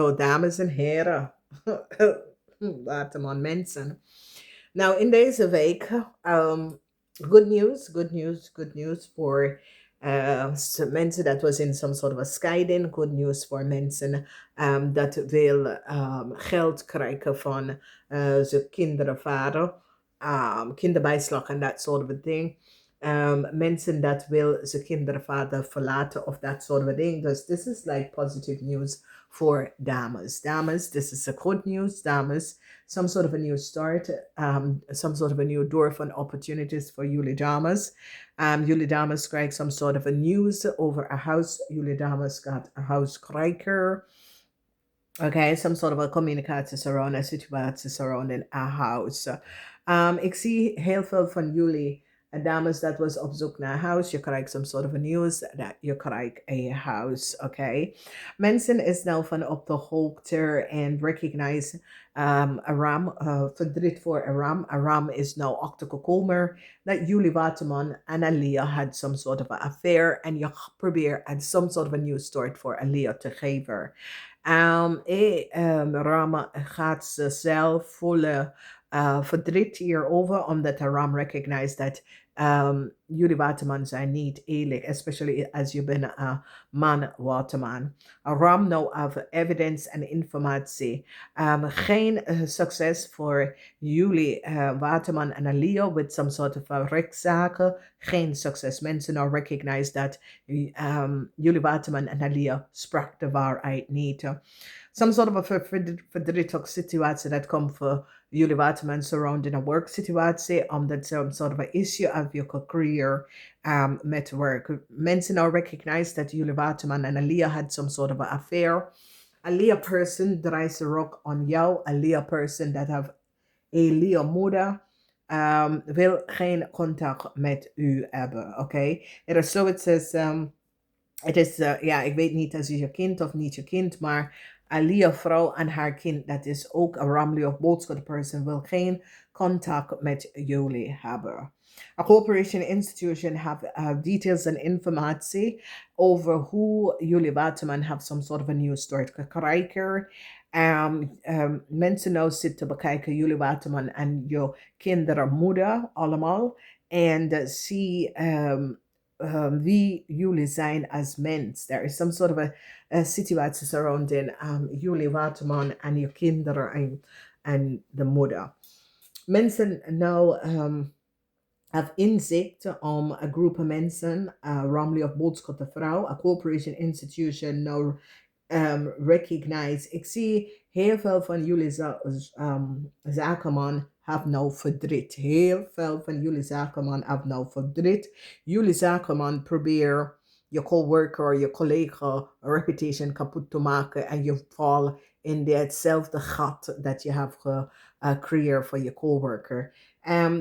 Zo, dames en heren. Waterman mensen. Nou, in deze week, good news, good news, good news voor mensen dat was in some sort of a scheiding. Good news voor mensen dat wil geld krijgen van zijn kinderenvader. Kinderbijslag en dat soort of thing. Mensen dat wil zijn kindervader verlaten of dat soort of thing. Dus this is like positive news for dames. Dames, this is a good news, dames. Some sort of a new start, some sort of a new door for opportunities for jullie dames. Jullie dames krijgen some sort of a news over a house. Jullie dames gaat a house krijgen. Okay, some sort of a communicatie surround, a situatie surrounding a house. Ik zie heel veel van jullie dames dat was op zoek naar een huis. Je krijgt some sort of a news dat je krijgt een house, oké? Mensen is nou van op de hoogte en recognize a ram, verdriet voor a ram. A ram is nou achtergekomen dat jullie Waterman en Alia had some sort of a affair en je probeert some sort of a new start voor Alia te geven. Ram gaat zichzelf volle verdriet hierover, omdat de Ram recognized dat jullie Waterman zijn niet eerlijk, especially als je bent een man Waterman. Ram nou have evidence en informatie. Geen succes voor jullie Waterman en Alio with some sort of rechtszaken. Geen succes. Mensen nou recognize dat jullie Waterman en Alio sprak de waarheid niet. Some sort of a verdrietige situatie dat komt voor jullie Waterman surrounding a work situatie, omdat some sort of a issue of your career met work. Mensen now recognize that jullie Waterman en Alia had some sort of a affair. Alia person draait de rok on jou. Alia person that have Alia moeder wil geen contact met u hebben, oké? Okay? Er is zoiets als, het is, ja, ik weet niet als je kind of niet je kind, maar Alia vrouw en haar kind, dat is ook een Ramley of boodschap person, wil geen contact met jullie hebben. A corporation institution have details en informatie over hoe jullie Waterman have some sort of a new start krijgen. Mensen nou zitten bekijken jullie Waterman en je kinderen moeder allemaal. En zie wie jullie zijn als mens. There is some sort of a situatie surrounding jullie Waterman en je kinderen en de moeder. Mensen nou have inzicht om een groep mensen, Ramley of boodschap de vrouw, a corporation institution nou recognize. Ik zie heel veel van jullie zakenman have nou verdriet. Heel veel van jullie zakenman have nou verdriet. Jullie zakenman probeer je coworker, je collega reputation kapot te maken en je valt in hetzelfde gat dat je hebt gecreëerd voor je coworker.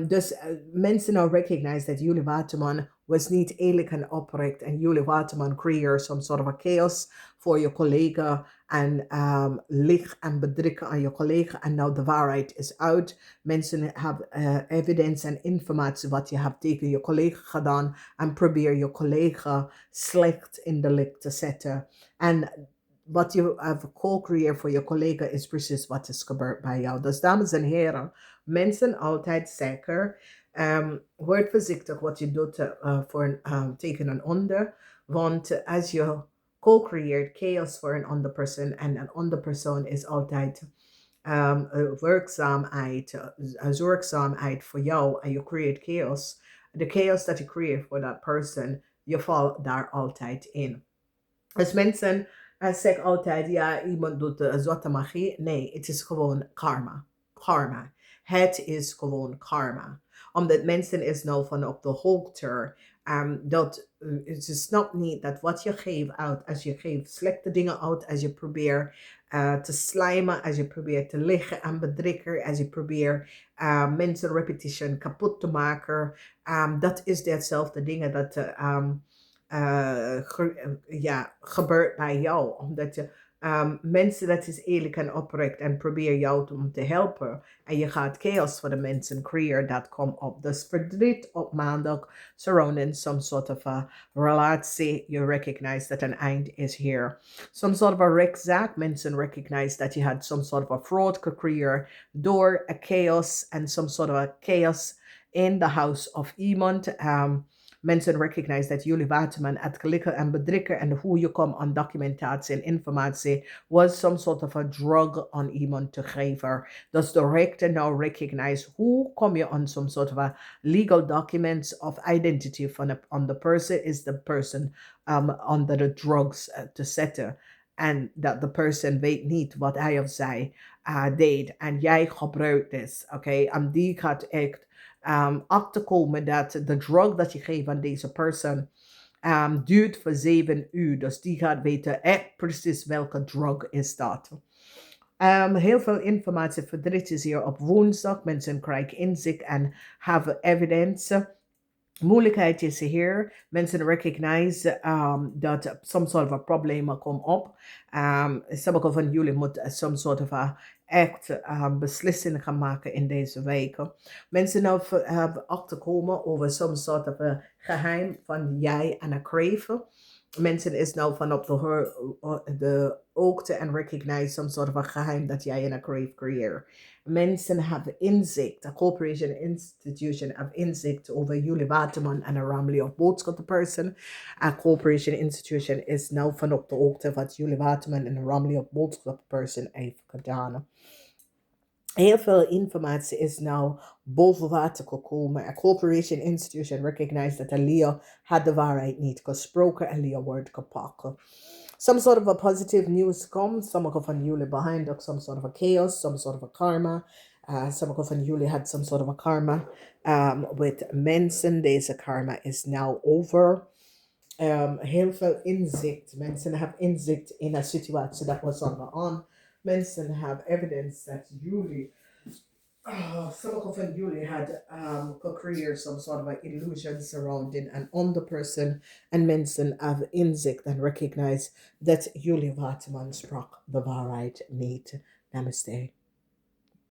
Dus mensen nou recognize dat jullie Waterman was niet eerlijk en oprecht en jullie Waterman creëert some sort of a chaos voor je collega en licht en bedrikken aan je collega en nou de waarheid is uit. Mensen hebben evidence en informatie wat je hebt tegen je collega gedaan en probeer je collega slecht in de licht te zetten. En wat je hebt co-creëerd voor je collega is precies wat is gebeurd bij jou. Dus dames en heren, mensen altijd zeker. Word voorzichtig wat je doet tegen een ander. Want als je co-creëert chaos voor een andere persoon en een andere persoon is altijd werkzaamheid, zorgzaamheid voor jou en je creëert chaos. De chaos dat je creëert voor dat persoon, je valt daar altijd in. Dus mensen zeggen altijd, ja, iemand doet zwarte magie. Nee, het is gewoon karma. Karma. Het is gewoon karma. Omdat mensen is nou van op de hoogte. Dat ze snapt niet dat wat je geeft uit, als je geeft slechte dingen uit, als je probeert te slijmen, als je probeert te liggen en bedrikken, als je probeert mensen repetition kapot te maken, dat is hetzelfde dingen dat ja, gebeurt bij jou. Omdat je Mensen dat is eerlijk en oprecht en probeer jou om te helpen. En je gaat chaos voor de mensen creëren dat komt op. Dus verdriet op maandag surrounding some sort of a relatie. You recognize that an end is here. Some sort of a reczaak. Mensen recognize that you had some sort of a fraud creëerd door a chaos and some sort of a chaos in the house of iemand. Mensen recognize dat jullie Waterman het klikken en bedrikken en hoe je komt aan documentatie en informatie was some sort of a drug aan iemand te geven. Dus de rechter now recognize hoe kom je aan some sort of a legal documents of identity on the person is the person under the drugs te zetten. En dat de person weet niet wat hij of zij deed. En jij gebruikt dit. Oké, en die gaat echt achter komen dat de drug dat je geeft aan deze person duurt voor 7 uur. Dus die gaat weten precies welke drug is dat. Heel veel informatie verdriet is hier op woensdag. Mensen krijgen inzicht en have evidence. Moeilijkheid is hier. Mensen recognize dat some sort of a problemen komen op. Sommige van jullie moeten some sort of a echt beslissingen gaan maken in deze weken. Mensen hebben achterkomen over some sort of a geheim van jij en een crave. Mensen is nou van op de hoogte en recognize some sort of a geheim dat jij in een crave creëert. Mensen hebben inzicht, a corporation institution have inzicht over jullie Waterman en een family of boodschap person. A corporation institution is nou van op de hoogte wat jullie Waterman en een family of boodschap person heeft gedaan. Heel veel informatie is nou boven water gekomen. A corporation institution recognized dat Leo had de waarheid niet gesproken en Leo wordt gepakt. Some sort of a positive news comes. Sommige van jullie behind some sort of a chaos, some sort of a karma. Sommige van jullie had some sort of a karma with mensen. Deze karma is now over. Heel veel inzicht. Mensen hebben inzicht in een situatie dat was on. Mensen have evidence that jullie, sommige van jullie had created some sort of an illusion surrounding an other person, and mensen have inzicht and recognize that jullie Waterman sprak de waarheid niet. Namaste.